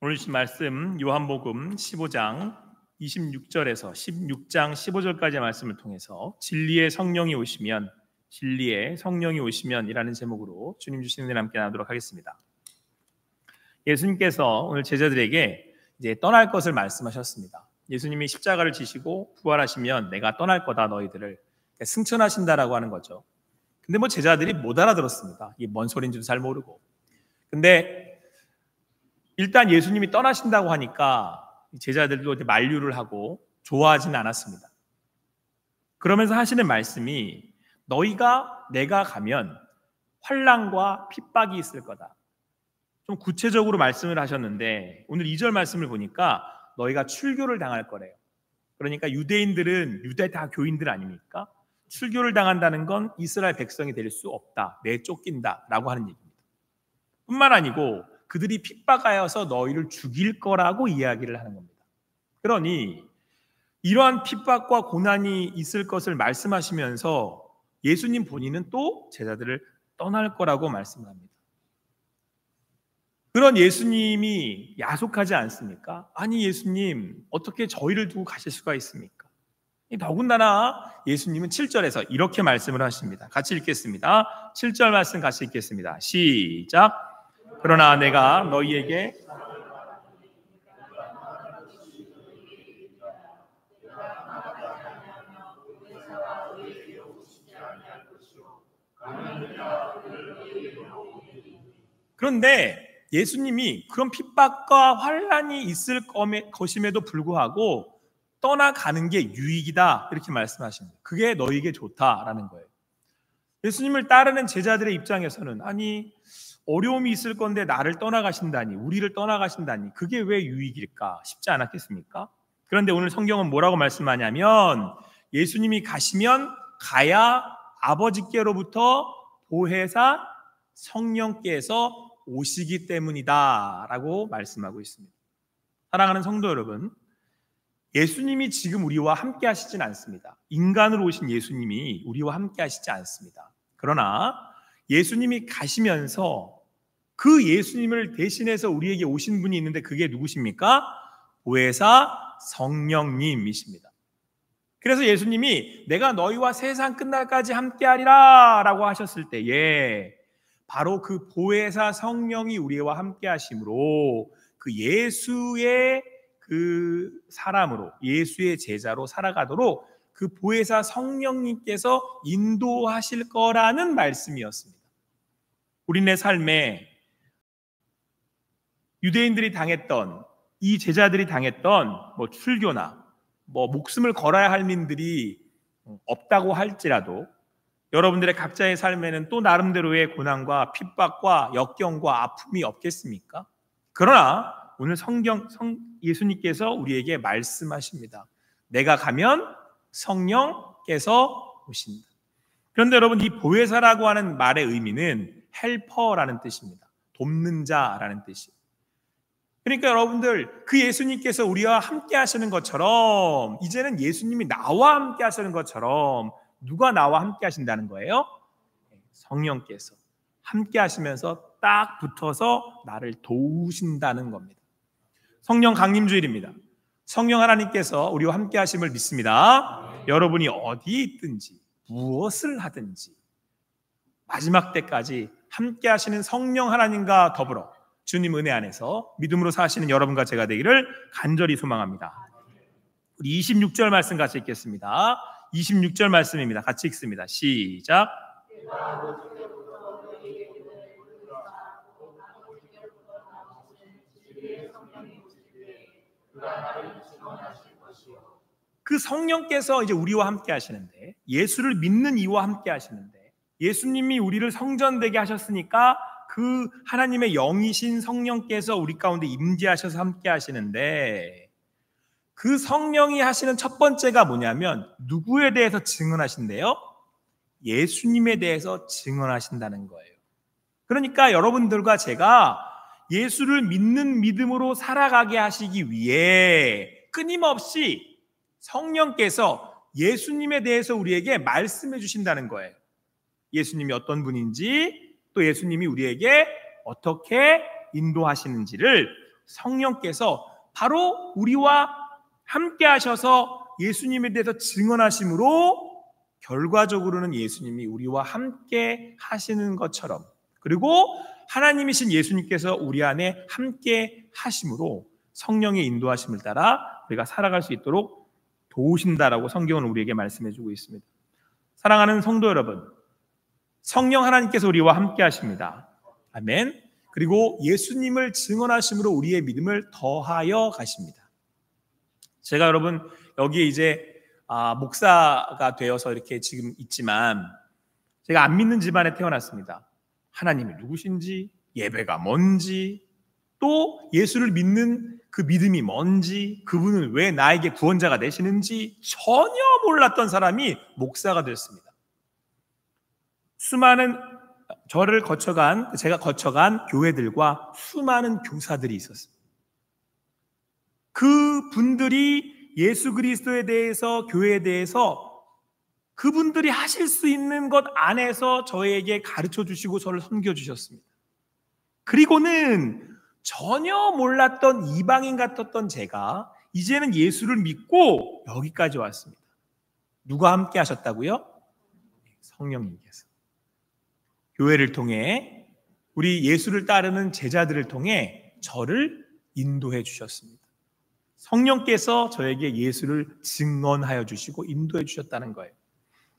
오늘 주신 말씀 요한복음 15장 26절에서 16장 15절까지의 말씀을 통해서 진리의 성령이 오시면 이라는 제목으로 주님 주시는 은혜 함께 나누도록 하겠습니다. 예수님께서 오늘 제자들에게 이제 떠날 것을 말씀하셨습니다. 예수님이 십자가를 지시고 부활하시면 내가 떠날 거다 너희들을 승천하신다라고 하는 거죠. 근데 제자들이 못 알아들었습니다. 이게 뭔 소리인지도 잘 모르고. 근데 일단 예수님이 떠나신다고 하니까 제자들도 이제 만류를 하고 좋아하지는 않았습니다. 그러면서 하시는 말씀이 내가 가면 환난과 핍박이 있을 거다. 좀 구체적으로 말씀을 하셨는데 오늘 2절 말씀을 보니까 너희가 출교를 당할 거래요. 그러니까 유대인들은 유대 다 교인들 아닙니까? 출교를 당한다는 건 이스라엘 백성이 될 수 없다. 내쫓긴다라고 하는 얘기입니다. 뿐만 아니고 그들이 핍박하여서 너희를 죽일 거라고 이야기를 하는 겁니다. 그러니 이러한 핍박과 고난이 있을 것을 말씀하시면서 예수님 본인은 또 제자들을 떠날 거라고 말씀을 합니다. 그런 예수님이 야속하지 않습니까? 아니 예수님 어떻게 저희를 두고 가실 수가 있습니까? 더군다나 예수님은 7절에서 이렇게 말씀을 하십니다. 같이 읽겠습니다. 7절 말씀 같이 읽겠습니다. 시작. 그러나 내가 너희에게 그런데 예수님이 그런 핍박과 환난이 있을 것임에도 불구하고 떠나가는 게 유익이다 이렇게 말씀하십니다. 그게 너희에게 좋다라는 거예요. 예수님을 따르는 제자들의 입장에서는 아니 어려움이 있을 건데 나를 떠나가신다니 우리를 떠나가신다니 그게 왜 유익일까 싶지 않았겠습니까? 그런데 오늘 성경은 뭐라고 말씀하냐면 예수님이 가야 아버지께로부터 보혜사 성령께서 오시기 때문이다 라고 말씀하고 있습니다. 사랑하는 성도 여러분, 예수님이 지금 우리와 함께 하시진 않습니다. 인간으로 오신 예수님이 우리와 함께 하시지 않습니다. 그러나 예수님이 가시면서 그 예수님을 대신해서 우리에게 오신 분이 있는데 그게 누구십니까? 보혜사 성령님이십니다. 그래서 예수님이 내가 너희와 세상 끝날까지 함께하리라 라고 하셨을 때에 바로 그 보혜사 성령이 우리와 함께 하심으로 그 예수의 그 사람으로 예수의 제자로 살아가도록 그 보혜사 성령님께서 인도하실 거라는 말씀이었습니다. 우리네 삶에 유대인들이 당했던 이 제자들이 당했던 출교나 목숨을 걸어야 할 민들이 없다고 할지라도 여러분들의 각자의 삶에는 또 나름대로의 고난과 핍박과 역경과 아픔이 없겠습니까? 그러나 오늘 예수님께서 우리에게 말씀하십니다. 내가 가면 성령께서 오신다. 그런데 여러분 이 보혜사라고 하는 말의 의미는 헬퍼라는 뜻입니다. 돕는 자라는 뜻이에요. 그러니까 여러분들 그 예수님께서 우리와 함께 하시는 것처럼 이제는 예수님이 나와 함께 하시는 것처럼 누가 나와 함께 하신다는 거예요? 성령께서 함께 하시면서 딱 붙어서 나를 도우신다는 겁니다. 성령 강림주일입니다. 성령 하나님께서 우리와 함께 하심을 믿습니다. 여러분이 어디에 있든지 무엇을 하든지 마지막 때까지 함께 하시는 성령 하나님과 더불어 주님 은혜 안에서 믿음으로 사시는 여러분과 제가 되기를 간절히 소망합니다. 우리 26절 말씀 같이 읽겠습니다. 26절 말씀입니다. 같이 읽습니다. 시작. 그 성령께서 이제 우리와 함께 하시는데 예수를 믿는 이와 함께 하시는데 예수님이 우리를 성전되게 하셨으니까 그 하나님의 영이신 성령께서 우리 가운데 임재하셔서 함께 하시는데 그 성령이 하시는 첫 번째가 뭐냐면 누구에 대해서 증언하신대요? 예수님에 대해서 증언하신다는 거예요. 그러니까 여러분들과 제가 예수를 믿는 믿음으로 살아가게 하시기 위해 끊임없이 성령께서 예수님에 대해서 우리에게 말씀해 주신다는 거예요. 예수님이 어떤 분인지 또 예수님이 우리에게 어떻게 인도하시는지를 성령께서 바로 우리와 함께 하셔서 예수님에 대해서 증언하심으로 결과적으로는 예수님이 우리와 함께 하시는 것처럼, 그리고 하나님이신 예수님께서 우리 안에 함께 하심으로 성령의 인도하심을 따라 우리가 살아갈 수 있도록 도우신다라고 성경은 우리에게 말씀해 주고 있습니다. 사랑하는 성도 여러분, 성령 하나님께서 우리와 함께 하십니다. 아멘. 그리고 예수님을 증언하심으로 우리의 믿음을 더하여 가십니다. 제가 여러분 여기에 이제 목사가 되어서 이렇게 지금 있지만, 제가 안 믿는 집안에 태어났습니다. 하나님이 누구신지, 예배가 뭔지, 또 예수를 믿는 그 믿음이 뭔지, 그분은 왜 나에게 구원자가 되시는지 전혀 몰랐던 사람이 목사가 됐습니다. 수많은 제가 거쳐간 교회들과 수많은 교사들이 있었습니다. 그 분들이 예수 그리스도에 대해서, 교회에 대해서 그분들이 하실 수 있는 것 안에서 저에게 가르쳐 주시고 저를 섬겨 주셨습니다. 그리고는 전혀 몰랐던 이방인 같았던 제가 이제는 예수를 믿고 여기까지 왔습니다. 누가 함께 하셨다고요? 성령님께서. 교회를 통해, 우리 예수를 따르는 제자들을 통해 저를 인도해 주셨습니다. 성령께서 저에게 예수를 증언하여 주시고 인도해 주셨다는 거예요.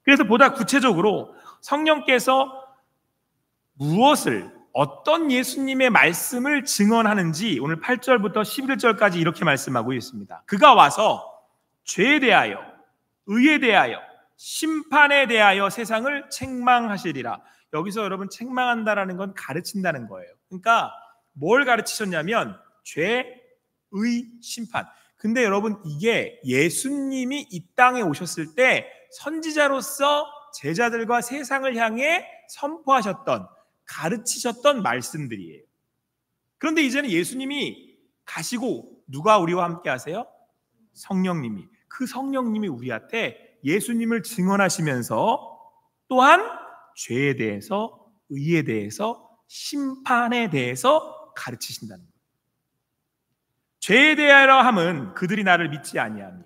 그래서 보다 구체적으로 성령께서 어떤 예수님의 말씀을 증언하는지 오늘 8절부터 11절까지 이렇게 말씀하고 있습니다. 그가 와서 죄에 대하여, 의에 대하여, 심판에 대하여 세상을 책망하시리라. 여기서 여러분, 책망한다라는 건 가르친다는 거예요. 그러니까 뭘 가르치셨냐면 죄, 의, 심판. 근데 여러분, 이게 예수님이 이 땅에 오셨을 때 선지자로서 제자들과 세상을 향해 선포하셨던, 가르치셨던 말씀들이에요. 그런데 이제는 예수님이 가시고 누가 우리와 함께 하세요? 성령님이. 그 성령님이 우리한테 예수님을 증언하시면서 또한 죄에 대해서, 의에 대해서, 심판에 대해서 가르치신다는 거예요. 죄에 대하여 함은 그들이 나를 믿지 아니하며.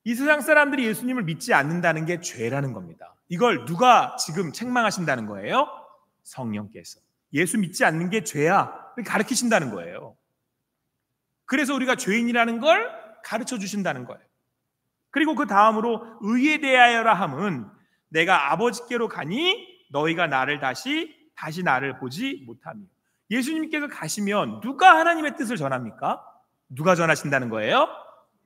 이 세상 사람들이 예수님을 믿지 않는다는 게 죄라는 겁니다. 이걸 누가 지금 책망하신다는 거예요? 성령께서. 예수 믿지 않는 게 죄야, 가르치신다는 거예요. 그래서 우리가 죄인이라는 걸 가르쳐 주신다는 거예요. 그리고 그 다음으로 의에 대하여라 함은 내가 아버지께로 가니 너희가 나를 다시 나를 보지 못하며. 예수님께서 가시면 누가 하나님의 뜻을 전합니까? 누가 전하신다는 거예요?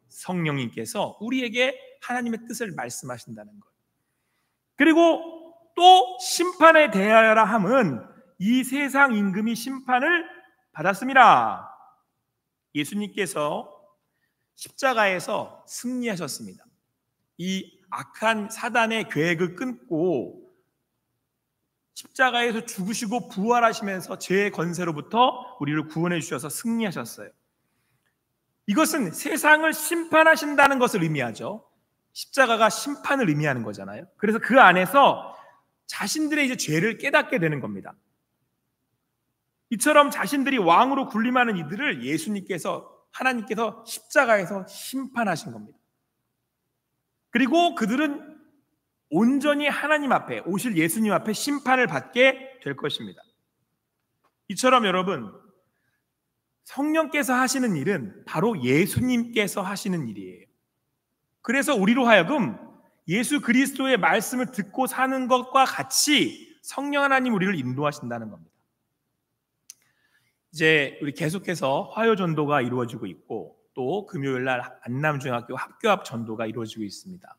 성령님께서 우리에게 하나님의 뜻을 말씀하신다는 거예요. 그리고 또 심판에 대하여라 함은 이 세상 임금이 심판을 받았습니다. 예수님께서 십자가에서 승리하셨습니다. 이 악한 사단의 계획을 끊고 십자가에서 죽으시고 부활하시면서 죄의 권세로부터 우리를 구원해 주셔서 승리하셨어요. 이것은 세상을 심판하신다는 것을 의미하죠. 십자가가 심판을 의미하는 거잖아요. 그래서 그 안에서 자신들의 이제 죄를 깨닫게 되는 겁니다. 이처럼 자신들이 왕으로 군림하는 이들을 하나님께서 십자가에서 심판하신 겁니다. 그리고 그들은 온전히 하나님 앞에, 오실 예수님 앞에 심판을 받게 될 것입니다. 이처럼 여러분, 성령께서 하시는 일은 바로 예수님께서 하시는 일이에요. 그래서 우리로 하여금 예수 그리스도의 말씀을 듣고 사는 것과 같이 성령 하나님 우리를 인도하신다는 겁니다. 이제 우리 계속해서 화요 전도가 이루어지고 있고, 또 금요일 날 안남중학교 학교앞 전도가 이루어지고 있습니다.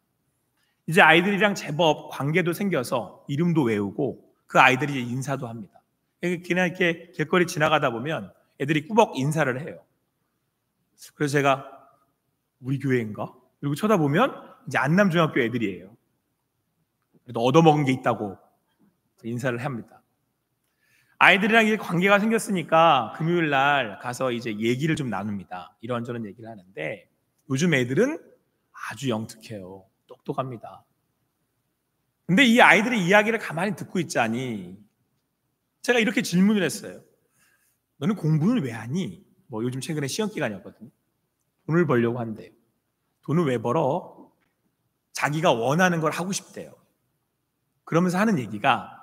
이제 아이들이랑 제법 관계도 생겨서 이름도 외우고 그 아이들이 이제 인사도 합니다. 그냥 이렇게 길거리 지나가다 보면 애들이 꾸벅 인사를 해요. 그래서 제가 우리 교회인가? 그리고 쳐다보면 이제 안남중학교 애들이에요. 그래도 얻어먹은 게 있다고 인사를 합니다. 아이들이랑 이제 관계가 생겼으니까 금요일 날 가서 이제 얘기를 좀 나눕니다. 이런저런 얘기를 하는데 요즘 애들은 아주 영특해요. 똑똑합니다. 근데 이 아이들의 이야기를 가만히 듣고 있자니 제가 이렇게 질문을 했어요. 너는 공부는 왜 하니? 뭐 요즘 최근에 시험 기간이었거든요. 돈을 벌려고 한대요. 돈을 왜 벌어? 자기가 원하는 걸 하고 싶대요. 그러면서 하는 얘기가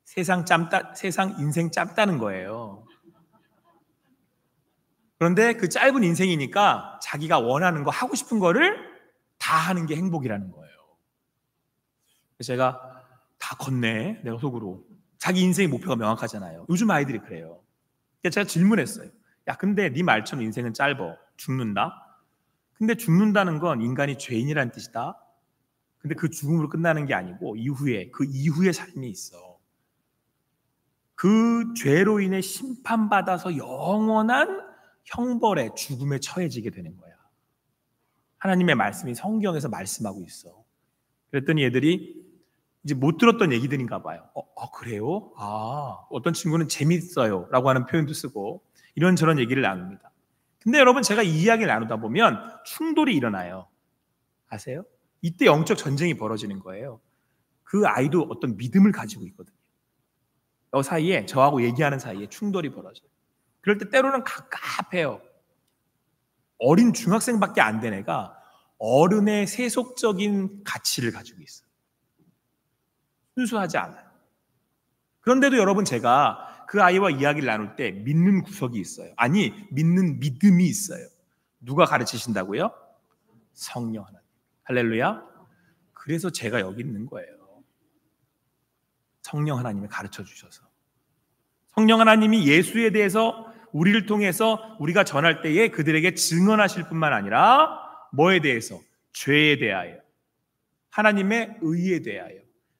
세상 인생 짧다는 거예요. 그런데 그 짧은 인생이니까 자기가 원하는 거 하고 싶은 거를 다 하는 게 행복이라는 거예요. 그래서 제가 다 걷네, 내가 속으로. 자기 인생의 목표가 명확하잖아요. 요즘 아이들이 그래요. 그래서 제가 질문했어요. 야, 근데 네 말처럼 인생은 짧어. 죽는다? 근데 죽는다는 건 인간이 죄인이라는 뜻이다. 근데 그 죽음으로 끝나는 게 아니고 그 이후의 삶이 있어. 그 죄로 인해 심판받아서 영원한 형벌의 죽음에 처해지게 되는 거야. 하나님의 말씀이 성경에서 말씀하고 있어. 그랬더니 얘들이 이제 못 들었던 얘기들인가 봐요. 그래요? 어떤 친구는 재밌어요 라고 하는 표현도 쓰고 이런저런 얘기를 나눕니다. 근데 여러분, 제가 이 이야기를 나누다 보면 충돌이 일어나요. 아세요? 이때 영적 전쟁이 벌어지는 거예요. 그 아이도 어떤 믿음을 가지고 있거든요. 이 사이에, 저하고 얘기하는 사이에 충돌이 벌어져요. 그럴 때 때로는 갑갑해요. 어린 중학생밖에 안 된 애가 어른의 세속적인 가치를 가지고 있어요. 순수하지 않아요. 그런데도 여러분, 제가 그 아이와 이야기를 나눌 때 믿는 구석이 있어요. 아니, 믿는 믿음이 있어요. 누가 가르치신다고요? 성령 하나님. 할렐루야. 그래서 제가 여기 있는 거예요. 성령 하나님이 가르쳐 주셔서. 성령 하나님이 예수에 대해서 우리를 통해서 우리가 전할 때에 그들에게 증언하실 뿐만 아니라 뭐에 대해서? 죄에 대하여, 하나님의 의에 대하여,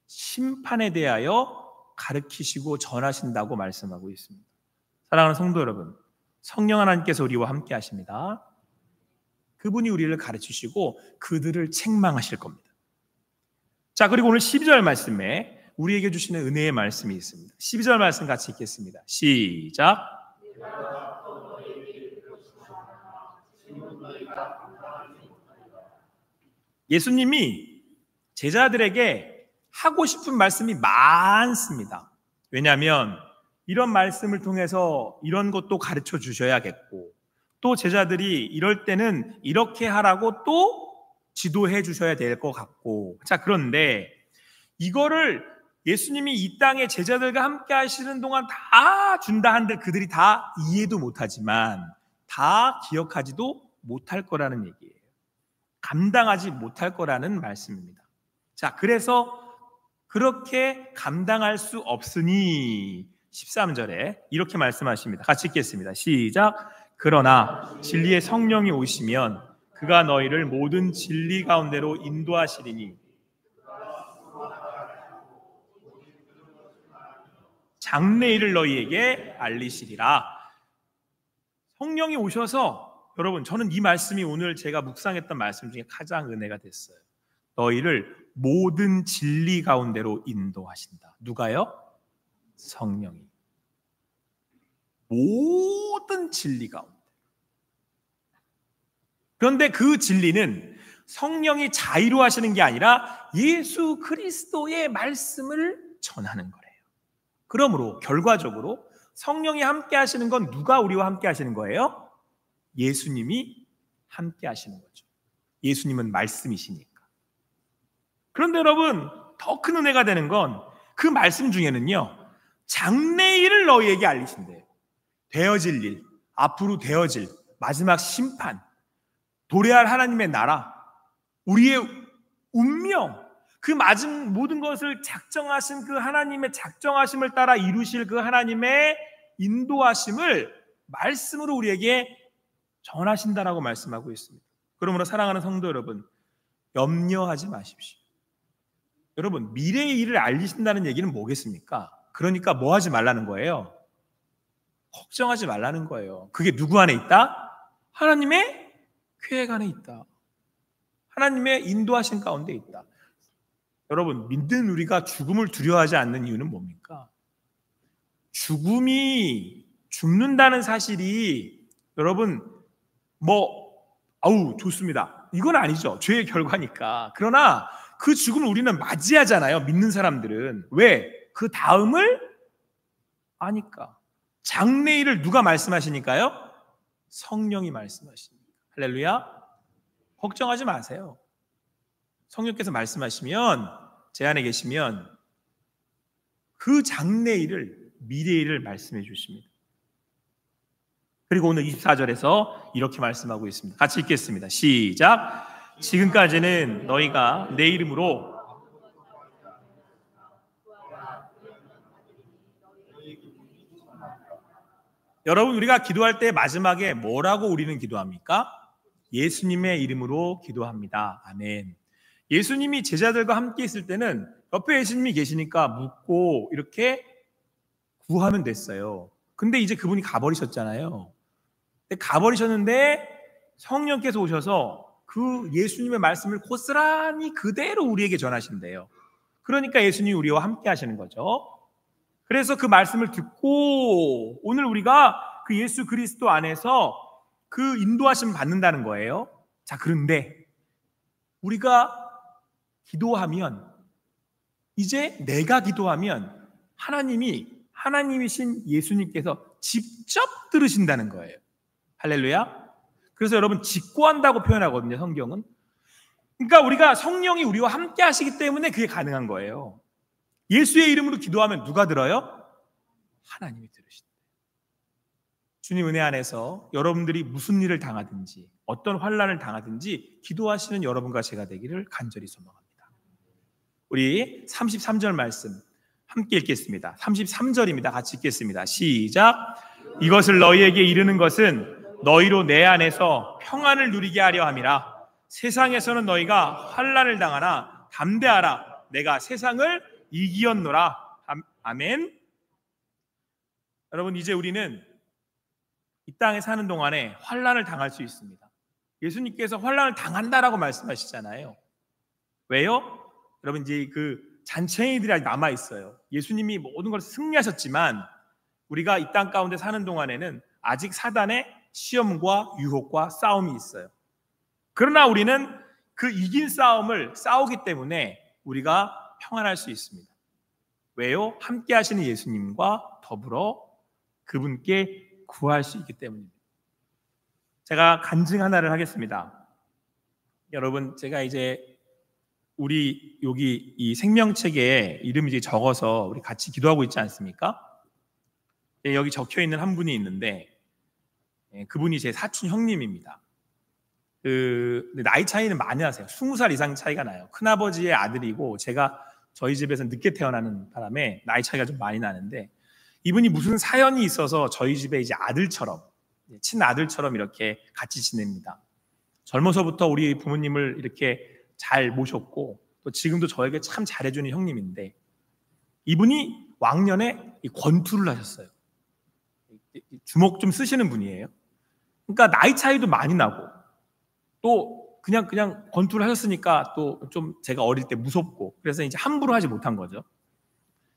심판에 대하여 가르치시고 전하신다고 말씀하고 있습니다. 사랑하는 성도 여러분, 성령 하나님께서 우리와 함께 하십니다. 그분이 우리를 가르치시고 그들을 책망하실 겁니다. 자, 그리고 오늘 12절 말씀에 우리에게 주시는 은혜의 말씀이 있습니다. 12절 말씀 같이 읽겠습니다. 시작. 예수님이 제자들에게 하고 싶은 말씀이 많습니다. 왜냐하면 이런 말씀을 통해서 이런 것도 가르쳐 주셔야겠고, 또 제자들이 이럴 때는 이렇게 하라고 또 지도해 주셔야 될 것 같고. 자, 그런데 이거를 예수님이 이 땅에 제자들과 함께 하시는 동안 다 준다 한들 그들이 다 이해도 못하지만 다 기억하지도 못할 거라는 얘기예요. 감당하지 못할 거라는 말씀입니다. 자, 그래서 그렇게 감당할 수 없으니 13절에 이렇게 말씀하십니다. 같이 읽겠습니다. 시작. 그러나 진리의 성령이 오시면 그가 너희를 모든 진리 가운데로 인도하시리니 장래일을 너희에게 알리시리라. 성령이 오셔서, 여러분, 저는 이 말씀이 오늘 제가 묵상했던 말씀 중에 가장 은혜가 됐어요. 너희를 모든 진리 가운데로 인도하신다. 누가요? 성령이. 모든 진리 가운데. 그런데 그 진리는 성령이 자의로 하시는 게 아니라 예수 그리스도의 말씀을 전하는 거래요. 그러므로 결과적으로 성령이 함께 하시는 건 누가 우리와 함께 하시는 거예요? 예수님이 함께 하시는 거죠. 예수님은 말씀이시니까. 그런데 여러분, 더 큰 은혜가 되는 건 그 말씀 중에는요, 장래일을 너희에게 알리신대요. 되어질 일, 앞으로 되어질 마지막 심판, 도래할 하나님의 나라, 우리의 운명, 그 모든 것을 작정하신 그 하나님의 작정하심을 따라 이루실 그 하나님의 인도하심을 말씀으로 우리에게 전하신다라고 말씀하고 있습니다. 그러므로 사랑하는 성도 여러분, 염려하지 마십시오. 여러분, 미래의 일을 알리신다는 얘기는 뭐겠습니까? 그러니까 뭐 하지 말라는 거예요? 걱정하지 말라는 거예요. 그게 누구 안에 있다? 하나님의 계획 안에 있다. 하나님의 인도하신 가운데 있다. 여러분, 믿는 우리가 죽음을 두려워하지 않는 이유는 뭡니까? 죽는다는 사실이 여러분 좋습니다, 이건 아니죠. 죄의 결과니까. 그러나 그 죽음을 우리는 맞이하잖아요. 믿는 사람들은. 왜? 그 다음을 아니까. 장래일을 누가 말씀하시니까요? 성령이 말씀하십니다. 할렐루야. 걱정하지 마세요. 성령께서 말씀하시면, 제 안에 계시면 그 장래일을, 미래일을 말씀해 주십니다. 그리고 오늘 24절에서 이렇게 말씀하고 있습니다. 같이 읽겠습니다. 시작. 지금까지는 너희가 내 이름으로 여러분, 우리가 기도할 때 마지막에 뭐라고 우리는 기도합니까? 예수님의 이름으로 기도합니다. 아멘. 예수님이 제자들과 함께 있을 때는 옆에 예수님이 계시니까 묻고 이렇게 구하면 됐어요. 근데 이제 그분이 가버리셨잖아요. 근데 가버리셨는데 성령께서 오셔서 그 예수님의 말씀을 고스란히 그대로 우리에게 전하신대요. 그러니까 예수님이 우리와 함께 하시는 거죠. 그래서 그 말씀을 듣고 오늘 우리가 그 예수 그리스도 안에서 그 인도하심을 받는다는 거예요. 자, 그런데 우리가 기도하면, 이제 내가 기도하면 하나님이신 예수님께서 직접 들으신다는 거예요. 할렐루야. 그래서 여러분, 직구한다고 표현하거든요, 성경은. 그러니까 우리가 성령이 우리와 함께 하시기 때문에 그게 가능한 거예요. 예수의 이름으로 기도하면 누가 들어요? 하나님이 들으신다. 주님 은혜 안에서 여러분들이 무슨 일을 당하든지 어떤 환난을 당하든지 기도하시는 여러분과 제가 되기를 간절히 소망합니다. 우리 33절 말씀 함께 읽겠습니다. 33절입니다. 같이 읽겠습니다. 시작. 이것을 너희에게 이르는 것은 너희로 내 안에서 평안을 누리게 하려 함이라. 세상에서는 너희가 환난을 당하나 담대하라. 내가 세상을 이기었노라. 아멘. 여러분, 이제 우리는 이 땅에 사는 동안에 환난을 당할 수 있습니다. 예수님께서 환난을 당한다라고 말씀하시잖아요. 왜요? 여러분, 이제 그 잔챙이들이 아직 남아 있어요. 예수님이 모든 걸 승리하셨지만 우리가 이 땅 가운데 사는 동안에는 아직 사단의 시험과 유혹과 싸움이 있어요. 그러나 우리는 그 이긴 싸움을 싸우기 때문에 우리가 평안할 수 있습니다. 왜요? 함께 하시는 예수님과 더불어 그분께 구할 수 있기 때문입니다. 제가 간증 하나를 하겠습니다. 여러분, 제가 이제 우리 여기 이 생명책에 이름이 이제 적어서 우리 같이 기도하고 있지 않습니까? 여기 적혀 있는 한 분이 있는데 그분이 제 사촌 형님입니다. 나이 차이는 많이 나세요. 20살 이상 차이가 나요. 큰아버지의 아들이고 제가 저희 집에서 늦게 태어나는 바람에 나이 차이가 좀 많이 나는데, 이분이 무슨 사연이 있어서 저희 집에 이제 아들처럼, 친아들처럼 이렇게 같이 지냅니다. 젊어서부터 우리 부모님을 이렇게 잘 모셨고 또 지금도 저에게 참 잘해주는 형님인데, 이분이 왕년에 권투를 하셨어요. 주먹 좀 쓰시는 분이에요. 그러니까 나이 차이도 많이 나고 또 그냥 권투를 하셨으니까 또 좀 제가 어릴 때 무섭고 그래서 이제 함부로 하지 못한 거죠.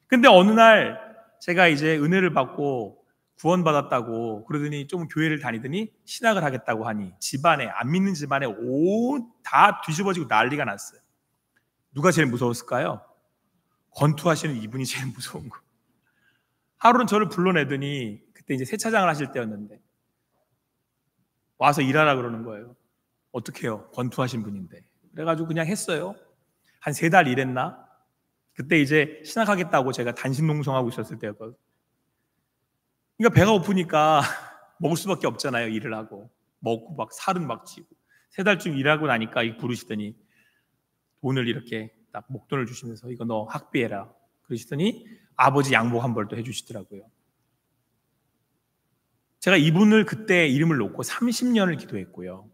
근데 어느 날 제가 이제 은혜를 받고 구원받았다고 그러더니 좀 교회를 다니더니 신학을 하겠다고 하니 집안에, 안 믿는 집안에 다 뒤집어지고 난리가 났어요. 누가 제일 무서웠을까요? 권투하시는 이분이 제일 무서운 거. 하루는 저를 불러내더니, 그때 이제 세차장을 하실 때였는데 와서 일하라 그러는 거예요. 어떻게 해요? 권투하신 분인데. 그래가지고 그냥 했어요. 한 3달 일했나? 그때 이제 신학하겠다고 제가 단신농성하고 있었을 때였거든요. 그러니까 배가 고프니까 먹을 수밖에 없잖아요. 일을 하고 먹고 막 살은 막 찌고. 3달쯤 일하고 나니까 부르시더니 돈을 이렇게 딱 목돈을 주시면서 이거 너 학비해라 그러시더니 아버지 양복 한 벌 또 해주시더라고요. 제가 이분을 그때 이름을 놓고 30년을 기도했고요.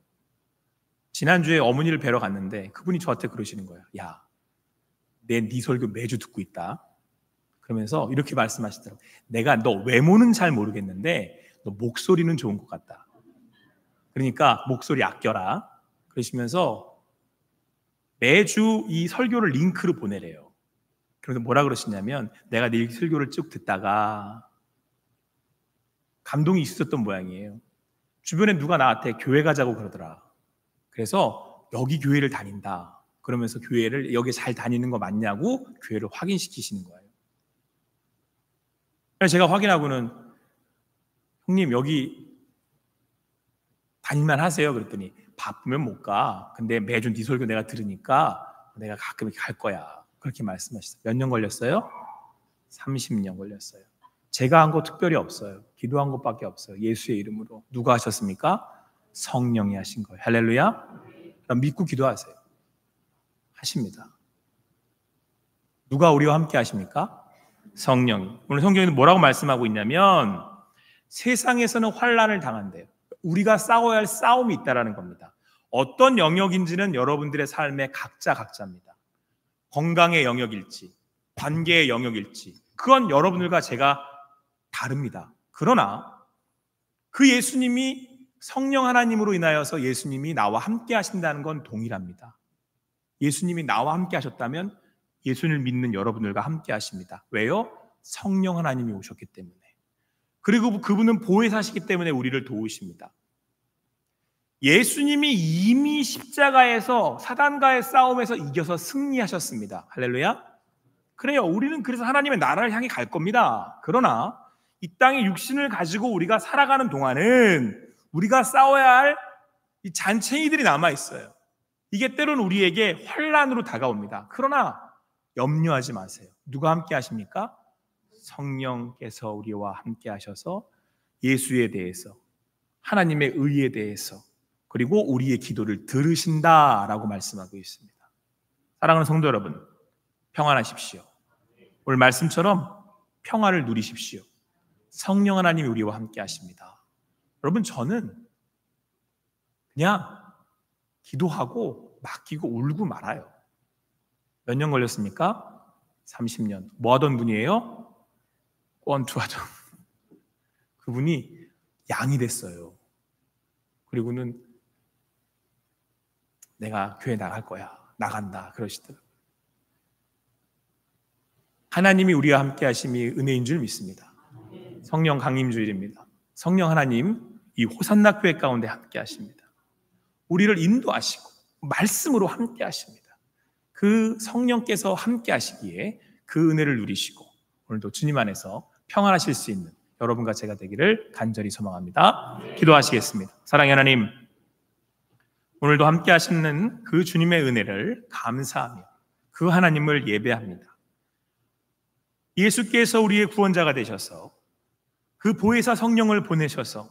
지난주에 어머니를 뵈러 갔는데 그분이 저한테 그러시는 거예요. 야, 네 설교 매주 듣고 있다. 그러면서 이렇게 말씀하시더라고요. 내가 너 외모는 잘 모르겠는데 너 목소리는 좋은 것 같다. 그러니까 목소리 아껴라. 그러시면서 매주 이 설교를 링크로 보내래요. 그래서 뭐라 그러시냐면, 내가 네 설교를 쭉 듣다가 감동이 있었던 모양이에요. 주변에 누가 나한테 교회 가자고 그러더라. 그래서 여기 교회를 다닌다. 그러면서 교회를 여기 잘 다니는 거 맞냐고 교회를 확인시키시는 거예요. 그래서 제가 확인하고는, 형님 여기 다닐만 하세요? 그랬더니 바쁘면 못 가. 근데 매주 네 설교 내가 들으니까 내가 가끔 갈 거야. 그렇게 말씀하셨어요. 몇 년 걸렸어요? 30년 걸렸어요. 제가 한 거 특별히 없어요. 기도한 것밖에 없어요. 예수의 이름으로. 누가 하셨습니까? 성령이 하신 거예요. 할렐루야. 그럼 믿고 기도하세요. 하십니다. 누가 우리와 함께 하십니까? 성령이. 오늘 성경에는 뭐라고 말씀하고 있냐면 세상에서는 환난을 당한대요. 우리가 싸워야 할 싸움이 있다라는 겁니다. 어떤 영역인지는 여러분들의 삶의 각자입니다. 건강의 영역일지, 관계의 영역일지, 그건 여러분들과 제가 다릅니다. 그러나 그 예수님이 성령 하나님으로 인하여서 예수님이 나와 함께 하신다는 건 동일합니다. 예수님이 나와 함께 하셨다면 예수님을 믿는 여러분들과 함께 하십니다. 왜요? 성령 하나님이 오셨기 때문에. 그리고 그분은 보혜사시기 때문에 우리를 도우십니다. 예수님이 이미 십자가에서 사단과의 싸움에서 이겨서 승리하셨습니다. 할렐루야. 그래요. 우리는 그래서 하나님의 나라를 향해 갈 겁니다. 그러나 이 땅에 육신을 가지고 우리가 살아가는 동안은 우리가 싸워야 할 이 잔챙이들이 남아 있어요. 이게 때로는 우리에게 환난으로 다가옵니다. 그러나 염려하지 마세요. 누가 함께 하십니까? 성령께서 우리와 함께 하셔서 예수에 대해서, 하나님의 의에 대해서, 그리고 우리의 기도를 들으신다라고 말씀하고 있습니다. 사랑하는 성도 여러분, 평안하십시오. 오늘 말씀처럼 평안을 누리십시오. 성령 하나님이 우리와 함께 하십니다. 여러분, 저는 그냥 기도하고 맡기고 울고 말아요. 몇 년 걸렸습니까? 30년. 뭐 하던 분이에요? 권투하던. 그분이 양이 됐어요. 그리고는 내가 교회 나갈 거야. 나간다. 그러시더라고요. 하나님이 우리와 함께 하심이 은혜인 줄 믿습니다. 성령 강림주일입니다. 성령 하나님 이 호산나 교회 가운데 함께 하십니다. 우리를 인도하시고 말씀으로 함께 하십니다. 그 성령께서 함께 하시기에 그 은혜를 누리시고 오늘도 주님 안에서 평안하실 수 있는 여러분과 제가 되기를 간절히 소망합니다. 기도하시겠습니다. 사랑의 하나님, 오늘도 함께 하시는 그 주님의 은혜를 감사하며 그 하나님을 예배합니다. 예수께서 우리의 구원자가 되셔서 그 보혜사 성령을 보내셔서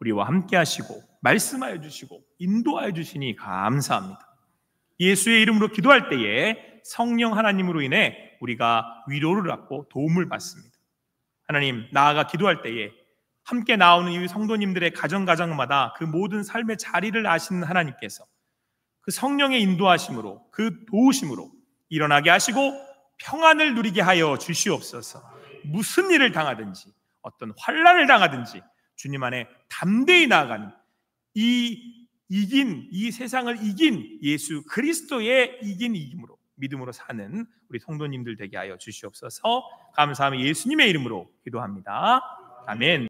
우리와 함께 하시고 말씀하여 주시고 인도하여 주시니 감사합니다. 예수의 이름으로 기도할 때에 성령 하나님으로 인해 우리가 위로를 받고 도움을 받습니다. 하나님, 나아가 기도할 때에 함께 나오는 이 성도님들의 가정마다 그 모든 삶의 자리를 아시는 하나님께서 그 성령의 인도하심으로 그 도우심으로 일어나게 하시고 평안을 누리게 하여 주시옵소서. 무슨 일을 당하든지 어떤 환난을 당하든지 주님 안에 담대히 나아가는 이 세상을 이긴 예수 그리스도의 이긴 이김으로 믿음으로 사는 우리 성도님들 되게 하여 주시옵소서. 감사하며 예수님의 이름으로 기도합니다. 아멘.